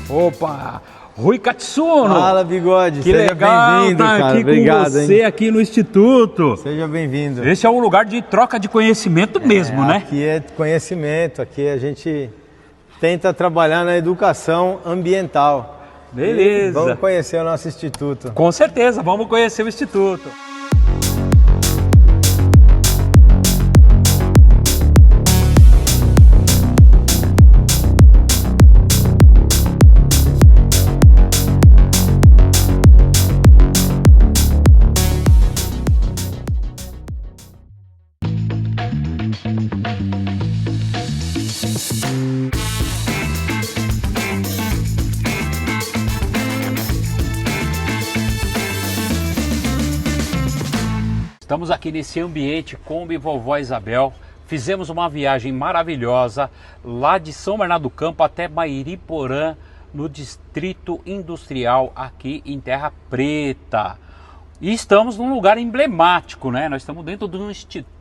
Opa! Rui Katsuno! Fala, Bigode! Que seja legal bem-vindo, estar cara. aqui Obrigado, com você, hein? aqui no Instituto. Seja bem-vindo. Esse é um lugar de troca de conhecimento mesmo, né? Aqui é conhecimento, aqui a gente tenta trabalhar na educação ambiental. Beleza. E vamos conhecer o nosso Instituto. Com certeza, vamos conhecer o Instituto. Estamos aqui nesse ambiente Kombi Vovó Isabel. Fizemos uma viagem maravilhosa lá de São Bernardo do Campo até Mairiporã, no Distrito Industrial aqui em Terra Preta. E estamos num lugar emblemático, né? Nós estamos dentro de um Instituto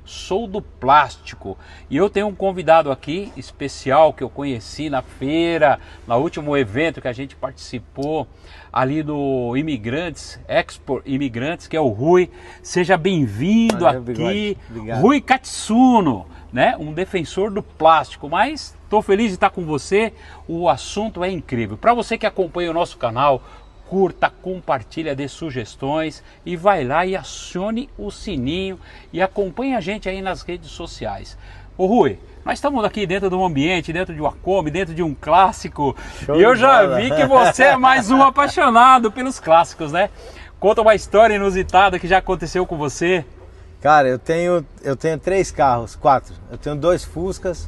Sou do Plástico. E eu tenho um convidado aqui especial que eu conheci na feira, no último evento que a gente participou ali do Imigrantes, Expo Imigrantes, que é o Rui. Seja bem-vindo aqui. Rui Katsuno, né? Um defensor do plástico, mas estou feliz de estar com você. O assunto é incrível. Para você que acompanha o nosso canal, curta, compartilha, dê sugestões e vai lá e acione o sininho e acompanhe a gente aí nas redes sociais. Ô Rui, nós estamos aqui dentro de um ambiente, dentro de uma Kombi, dentro de um clássico. Show e eu já bola. vi que você é mais um apaixonado pelos clássicos, né? Conta uma história inusitada que já aconteceu com você. Cara, eu tenho 3 carros, 4. Eu tenho 2 Fuscas,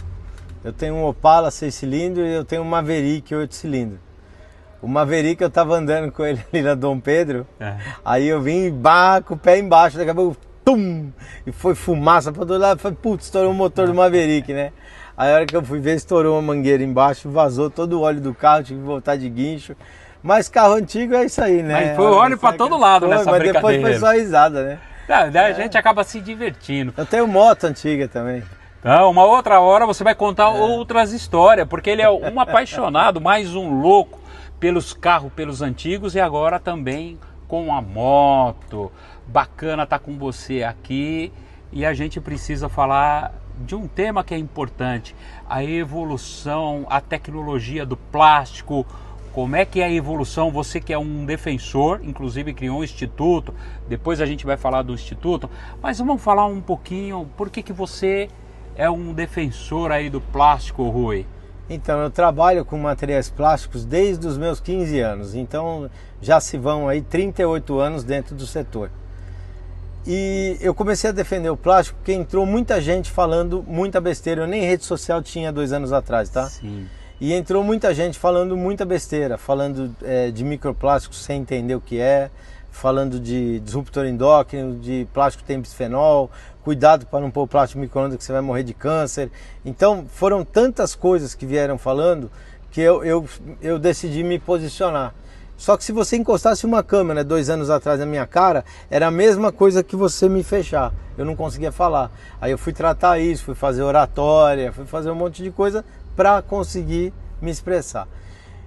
eu tenho um Opala 6 cilindros e eu tenho um Maverick 8 cilindros. O Maverick eu tava andando com ele ali na Dom Pedro, aí eu vim com o pé embaixo, daqui a pouco, tum, e foi fumaça pra todo lado, foi, putz, estourou o motor do Maverick, né? Aí a hora que eu fui ver, estourou uma mangueira embaixo, vazou todo o óleo do carro, tive que voltar de guincho. Mas carro antigo é isso aí, né? Mas foi óleo pra todo lado nessa brincadeira. Mas depois foi só risada, né? A gente acaba se divertindo. Eu tenho moto antiga também. Então, uma outra hora você vai contar outras histórias, porque ele é um apaixonado, mais um louco pelos carros, pelos antigos e agora também com a moto. Bacana estar com você aqui e a gente precisa falar de um tema que é importante, a evolução, a tecnologia do plástico. Como é que é a evolução? Você que é um defensor, inclusive criou um instituto, depois a gente vai falar do instituto, mas vamos falar um pouquinho, por que você é um defensor aí do plástico, Rui? Então, eu trabalho com materiais plásticos desde os meus 15 anos, então já se vão aí 38 anos dentro do setor. E eu comecei a defender o plástico porque entrou muita gente falando muita besteira, eu nem rede social tinha 2 anos atrás, tá? Sim. E entrou muita gente falando muita besteira, falando de microplástico sem entender o que é, falando de disruptor endócrino, de plástico tem bisfenol, cuidado para não pôr plástico no micro-ondas que você vai morrer de câncer. Então foram tantas coisas que vieram falando que eu decidi me posicionar. Só que se você encostasse uma câmera 2 anos atrás na minha cara, era a mesma coisa que você me fechar. Eu não conseguia falar. Aí eu fui tratar isso, fui fazer oratória, fui fazer um monte de coisa para conseguir me expressar.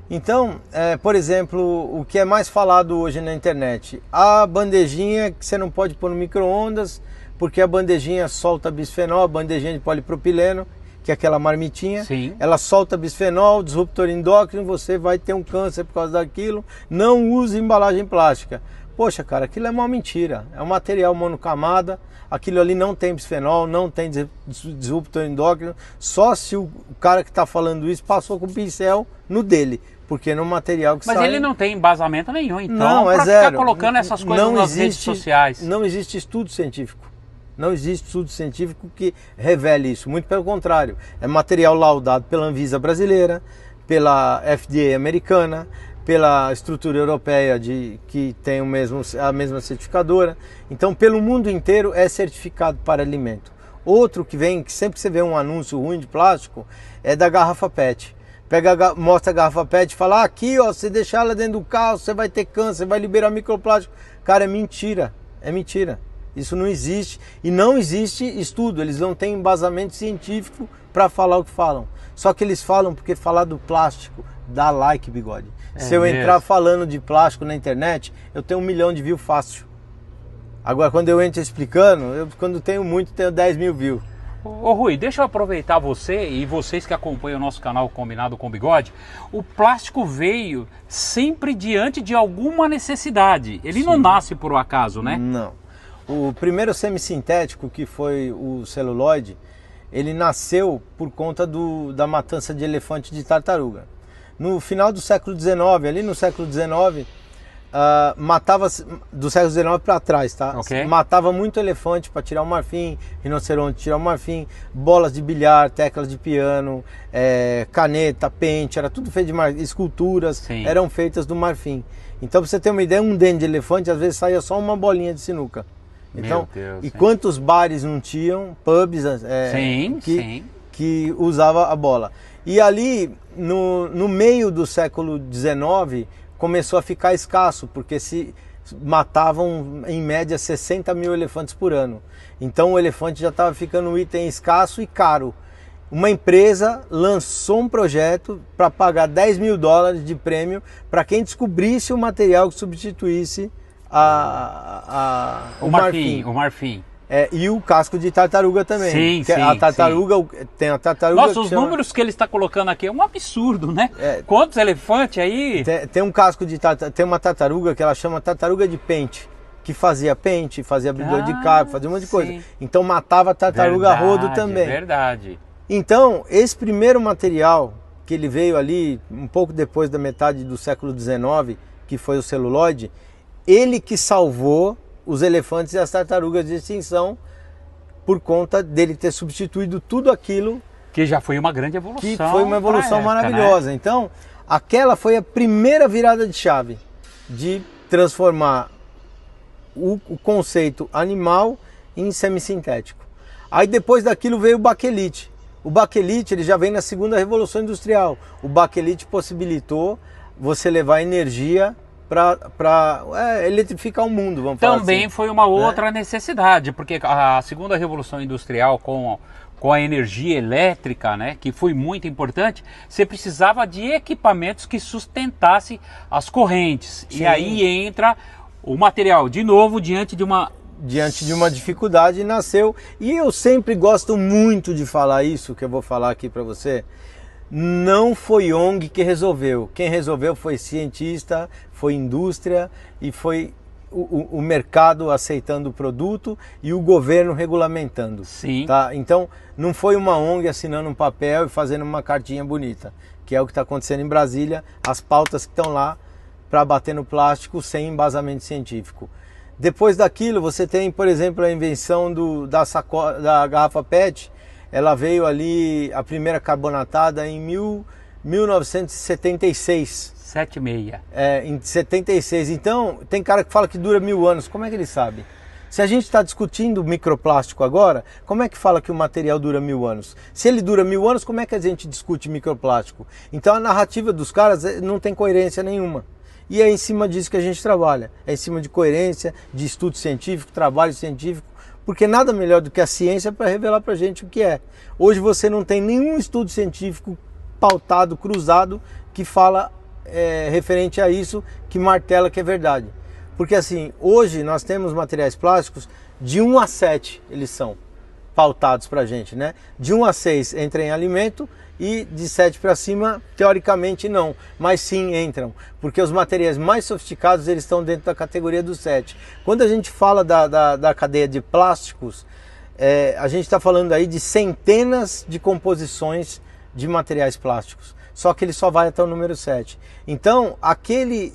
Então, por exemplo, o que é mais falado hoje na internet, a bandejinha que você não pode pôr no micro-ondas, porque a bandejinha solta bisfenol, a bandejinha de polipropileno, que é aquela marmitinha, Sim. Ela solta bisfenol, disruptor endócrino, você vai ter um câncer por causa daquilo, não use embalagem plástica. Poxa, cara, aquilo é uma mentira, é um material monocamada, aquilo ali não tem bisfenol, não tem disruptor endócrino, só se o cara que está falando isso passou com o pincel no dele, porque no material que Mas sai... ele não tem embasamento nenhum, então, não, é para zero. ficar colocando essas coisas nas redes sociais. Não existe estudo científico. Não existe estudo científico que revele isso, muito pelo contrário. É material laudado pela Anvisa brasileira, pela FDA americana, pela estrutura europeia que tem a mesma certificadora. Então, pelo mundo inteiro é certificado para alimento. Outro que vem, que sempre você vê um anúncio ruim de plástico, é da garrafa PET. Mostra a garrafa PET e fala, aqui ó, se deixar ela dentro do carro, você vai ter câncer, vai liberar microplástico. Cara, é mentira, é mentira. Isso não existe e não existe estudo, eles não têm embasamento científico para falar o que falam. Só que eles falam porque falar do plástico dá like, Bigode. Se eu entrar falando de plástico na internet, eu tenho 1 milhão de views fácil. Agora, quando eu entro explicando, quando tenho muito, tenho 10 mil views. Ô Rui, deixa eu aproveitar você e vocês que acompanham o nosso canal Combinado com Bigode. O plástico veio sempre diante de alguma necessidade. Ele não nasce por um acaso, né? Não. O primeiro semissintético, que foi o celulose, ele nasceu por conta da matança de elefante de tartaruga. No final do século XIX, ali no século XIX, matava, do século XIX para trás, tá? Okay. Matava muito elefante para tirar o marfim, rinoceronte tirar o marfim, bolas de bilhar, teclas de piano, caneta, pente, era tudo feito de marfim, esculturas. Sim. Eram feitas do marfim. Então, para você ter uma ideia, um dente de elefante às vezes saía só uma bolinha de sinuca. Então, Meu Deus, e quantos bares não tinham, pubs que usava a bola. E ali, no meio do século XIX, começou a ficar escasso, porque se matavam em média 60 mil elefantes por ano. Então o elefante já estava ficando um item escasso e caro. Uma empresa lançou um projeto para pagar 10 mil dólares de prêmio para quem descobrisse o material que substituísse o marfim. O marfim. E o casco de tartaruga também. Sim, a tartaruga, tem a tartaruga. Nossa, os números que ele está colocando aqui é um absurdo, né? Quantos elefantes aí? Tem um casco de tartaruga, tem uma tartaruga que ela chama tartaruga de pente, que fazia pente, fazia brilhão de carpo, fazia um monte de coisa. Então matava a tartaruga a rodo também. Verdade. Então, esse primeiro material que ele veio ali um pouco depois da metade do século XIX, que foi o celulose, ele que salvou os elefantes e as tartarugas de extinção por conta dele ter substituído tudo aquilo. Que já foi uma grande evolução. Que foi uma evolução maravilhosa. Né? Então, aquela foi a primeira virada de chave de transformar o conceito animal em semissintético. Aí depois daquilo veio o baquelite. O baquelite ele já vem na segunda revolução industrial. O baquelite possibilitou você levar energia para eletrificar o mundo, vamos falar assim. Também foi uma outra necessidade, porque a segunda revolução industrial com a energia elétrica, né, que foi muito importante, você precisava de equipamentos que sustentassem as correntes. Sim. E aí entra o material, de novo, diante de uma dificuldade nasceu. E eu sempre gosto muito de falar isso, que eu vou falar aqui para você. Não foi ONG que resolveu. Quem resolveu foi cientista, foi indústria e foi o mercado aceitando o produto e o governo regulamentando. Sim. Tá? Então, não foi uma ONG assinando um papel e fazendo uma cartinha bonita, que é o que está acontecendo em Brasília, as pautas que estão lá para bater no plástico sem embasamento científico. Depois daquilo, você tem, por exemplo, a invenção da garrafa PET. Ela veio ali, a primeira carbonatada, em 1976. 76. Em 76. Então, tem cara que fala que dura 1000 anos. Como é que ele sabe? Se a gente está discutindo microplástico agora, como é que fala que o material dura 1000 anos? Se ele dura 1000 anos, como é que a gente discute microplástico? Então, a narrativa dos caras não tem coerência nenhuma. E é em cima disso que a gente trabalha. É em cima de coerência, de estudo científico, trabalho científico. Porque nada melhor do que a ciência para revelar para a gente o que é. Hoje você não tem nenhum estudo científico pautado, cruzado, que fala referente a isso, que martela que é verdade. Porque assim, hoje nós temos materiais plásticos de 1 a 7, eles são pautados para a gente, né? De 1 a 6 entra em alimento e de 7 para cima, teoricamente não, mas sim entram, porque os materiais mais sofisticados eles estão dentro da categoria do 7. Quando a gente fala da cadeia de plásticos, a gente está falando aí de centenas de composições de materiais plásticos, só que ele só vai até o número 7. Então, aquele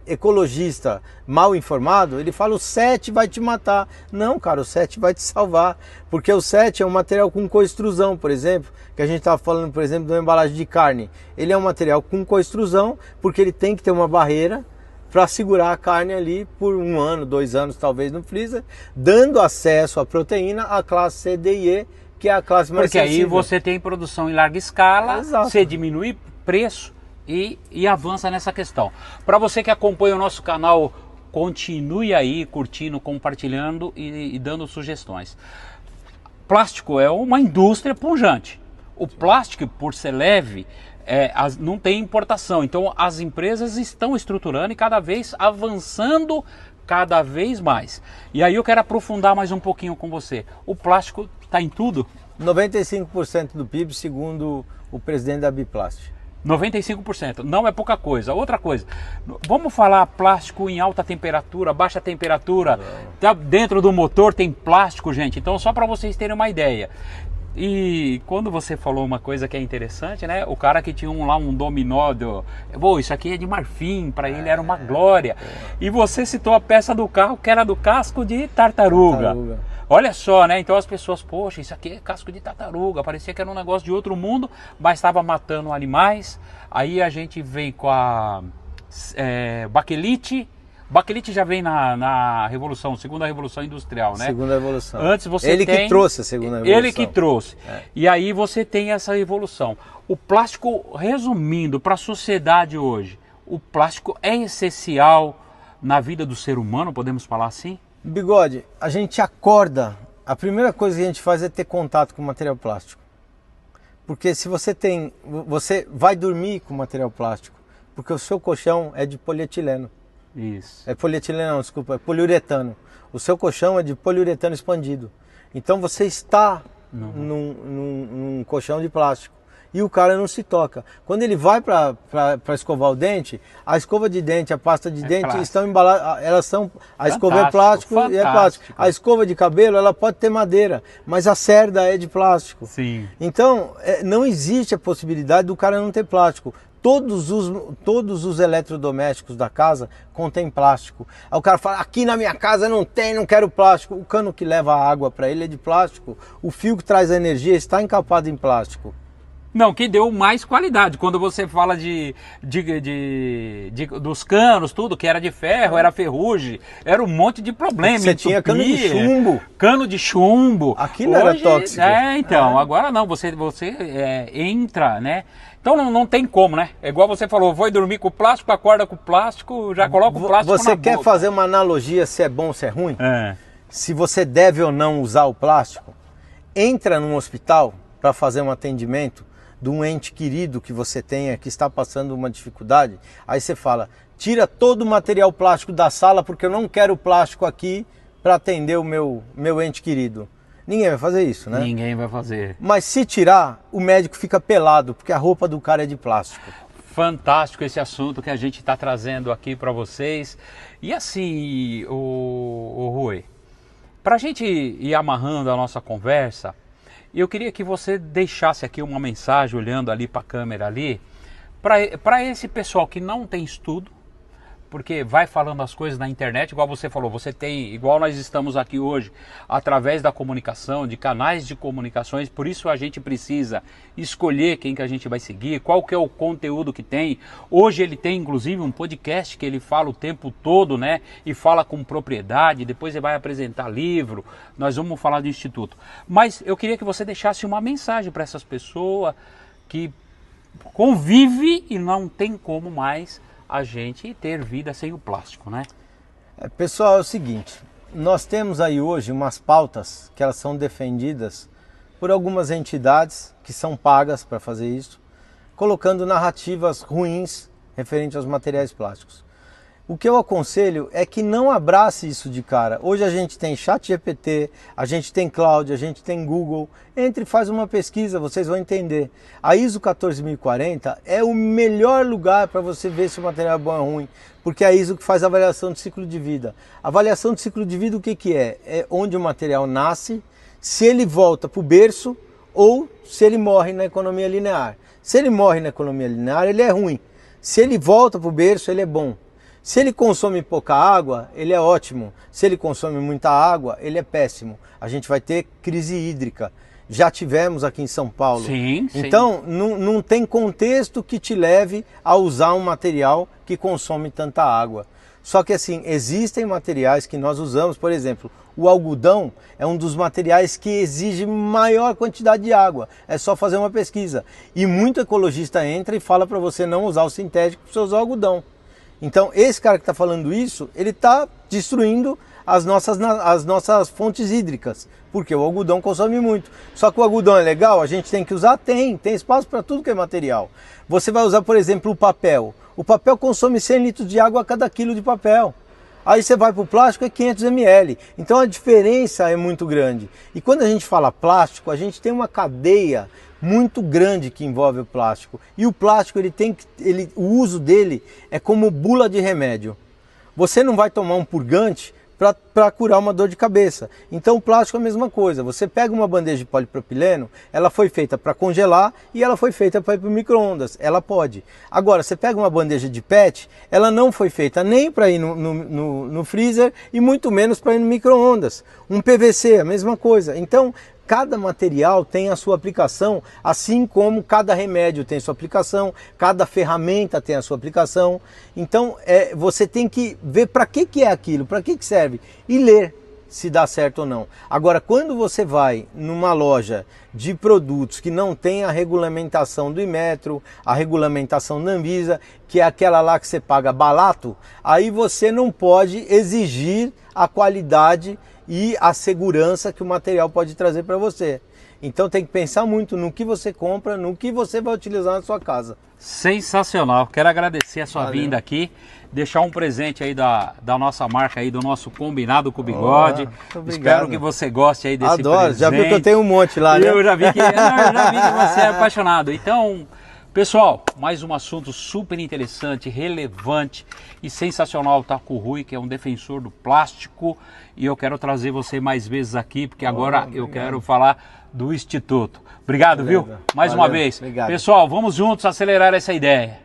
ecologista mal informado, ele fala o 7 vai te matar. Não, cara, o 7 vai te salvar, porque o 7 é um material com coextrusão, por exemplo, que a gente estava falando, por exemplo, de uma embalagem de carne. Ele é um material com coextrusão, porque ele tem que ter uma barreira para segurar a carne ali por 1 ano, 2 anos, talvez no freezer, dando acesso à proteína à classe C, D e E, que é a classe mais sensível. Porque aí você tem produção em larga escala, Exato. Você diminui preço e avança nessa questão. Para você que acompanha o nosso canal continue aí curtindo, compartilhando e dando sugestões. Plástico é uma indústria pujante. O plástico, por ser leve, não tem importação. Então as empresas estão estruturando e cada vez avançando cada vez mais. E aí eu quero aprofundar mais um pouquinho com você. O plástico está em tudo? 95% do PIB, segundo o presidente da Biplast. 95%, não é pouca coisa. Outra coisa, vamos falar plástico em alta temperatura, baixa temperatura, tá dentro do motor tem plástico, gente. Então só para vocês terem uma ideia. E quando você falou uma coisa que é interessante, né? O cara que tinha lá um dominó, isso aqui é de marfim, para ele era uma glória. E você citou a peça do carro que era do casco de tartaruga. Olha só, né? Então as pessoas, poxa, isso aqui é casco de tartaruga, parecia que era um negócio de outro mundo, mas estava matando animais. Aí a gente vem com a baquelite. Baquelite já vem na revolução, segunda revolução industrial, né? Segunda revolução. Antes você ele tem... que trouxe a segunda revolução. Ele que trouxe. E aí você tem essa evolução. O plástico, resumindo, para a sociedade hoje, o plástico é essencial na vida do ser humano, podemos falar assim? Bigode, a gente acorda, a primeira coisa que a gente faz é ter contato com material plástico. Porque se você vai dormir com material plástico, porque o seu colchão é de polietileno. Isso. É polietileno, não, desculpa, é poliuretano. O seu colchão é de poliuretano expandido. Então você está num colchão de plástico. E o cara não se toca. Quando ele vai para escovar o dente, a escova de dente, a pasta de dente plástico. Estão embaladas, elas são, a escova é plástico e é plástico. A escova de cabelo, ela pode ter madeira, mas a cerda é de plástico. Sim. Então, não existe a possibilidade do cara não ter plástico. Todos os eletrodomésticos da casa contêm plástico. Aí o cara fala, aqui na minha casa não quero plástico. O cano que leva a água para ele é de plástico. O fio que traz a energia está encapado em plástico. Não, que deu mais qualidade. Quando você fala dos canos, tudo, que era de ferro, era ferrugem, era um monte de problema. Você tinha cano de chumbo. Cano de chumbo. Aquilo era tóxico. Então, agora não, você entra, né? Então não tem como, né? É igual você falou, vou dormir com o plástico, acorda com o plástico, já coloca o plástico Você na quer boca. fazer uma analogia se é bom ou se é ruim? Se você deve ou não usar o plástico, entra num hospital para fazer um atendimento de um ente querido que você tenha, que está passando uma dificuldade, aí você fala, tira todo o material plástico da sala porque eu não quero plástico aqui para atender o meu ente querido. Ninguém vai fazer isso, né? Ninguém vai fazer. Mas se tirar, o médico fica pelado, porque a roupa do cara é de plástico. Fantástico esse assunto que a gente está trazendo aqui para vocês. E assim, o Rui, para a gente ir amarrando a nossa conversa, eu queria que você deixasse aqui uma mensagem, olhando ali para a câmera ali, para esse pessoal que não tem estudo, porque vai falando as coisas na internet, igual você falou, você tem, igual nós estamos aqui hoje, através da comunicação, de canais de comunicações, por isso a gente precisa escolher quem que a gente vai seguir, qual que é o conteúdo que tem. Hoje ele tem inclusive um podcast que ele fala o tempo todo, né, e fala com propriedade, depois ele vai apresentar livro, nós vamos falar do Instituto. Mas eu queria que você deixasse uma mensagem para essas pessoas que convivem e não tem como mais a gente ter vida sem o plástico, né? Pessoal, é o seguinte, nós temos aí hoje umas pautas que elas são defendidas por algumas entidades que são pagas para fazer isso, colocando narrativas ruins referente aos materiais plásticos. O que eu aconselho é que não abrace isso de cara. Hoje a gente tem ChatGPT, a gente tem Cloud, a gente tem Google. Entre e faz uma pesquisa, vocês vão entender. A ISO 14040 é o melhor lugar para você ver se o material é bom ou ruim, porque é a ISO que faz a avaliação de ciclo de vida. A avaliação de ciclo de vida, o que é? É onde o material nasce, se ele volta para o berço ou se ele morre na economia linear. Se ele morre na economia linear, ele é ruim. Se ele volta para o berço, ele é bom. Se ele consome pouca água, ele é ótimo. Se ele consome muita água, ele é péssimo. A gente vai ter crise hídrica. Já tivemos aqui em São Paulo. Sim. Então, não tem contexto que te leve a usar um material que consome tanta água. Só que assim, existem materiais que nós usamos, por exemplo, o algodão é um dos materiais que exige maior quantidade de água. É só fazer uma pesquisa. E muito ecologista entra e fala para você não usar o sintético, para você usar o algodão. Então, esse cara que está falando isso, ele está destruindo as nossas fontes hídricas, porque o algodão consome muito. Só que o algodão é legal, a gente tem que usar? Tem espaço para tudo que é material. Você vai usar, por exemplo, o papel. O papel consome 100 litros de água a cada quilo de papel. Aí você vai para o plástico, é 500 ml. Então a diferença é muito grande. E quando a gente fala plástico, a gente tem uma cadeia muito grande que envolve o plástico. E o plástico, o uso dele é como bula de remédio. Você não vai tomar um purgante para curar uma dor de cabeça. Então o plástico é a mesma coisa. Você pega uma bandeja de polipropileno, ela foi feita para congelar e ela foi feita para ir para o micro-ondas. Ela pode. Agora, você pega uma bandeja de PET, ela não foi feita nem para ir no freezer e muito menos para ir no micro-ondas. Um PVC, a mesma coisa. Então, cada material tem a sua aplicação, assim como cada remédio tem sua aplicação, cada ferramenta tem a sua aplicação. Então você tem que ver para que é aquilo, para que serve e ler se dá certo ou não. Agora, quando você vai numa loja de produtos que não tem a regulamentação do Inmetro, a regulamentação da Anvisa, que é aquela lá que você paga barato, aí você não pode exigir a qualidade e a segurança que o material pode trazer para você. Então tem que pensar muito no que você compra, no que você vai utilizar na sua casa. Sensacional, quero agradecer a sua vinda aqui, deixar um presente aí da nossa marca aí, do nosso Combinado com Bigode. Espero que você goste aí desse presente. Já viu que eu tenho um monte lá, né? Eu já vi que você é apaixonado. Então, pessoal, mais um assunto super interessante, relevante e sensacional, tá? Com o Rui, que é um defensor do plástico, e eu quero trazer você mais vezes aqui, porque agora eu quero falar do Instituto. Obrigado, viu? Mais uma vez. Obrigado. Pessoal, vamos juntos acelerar essa ideia.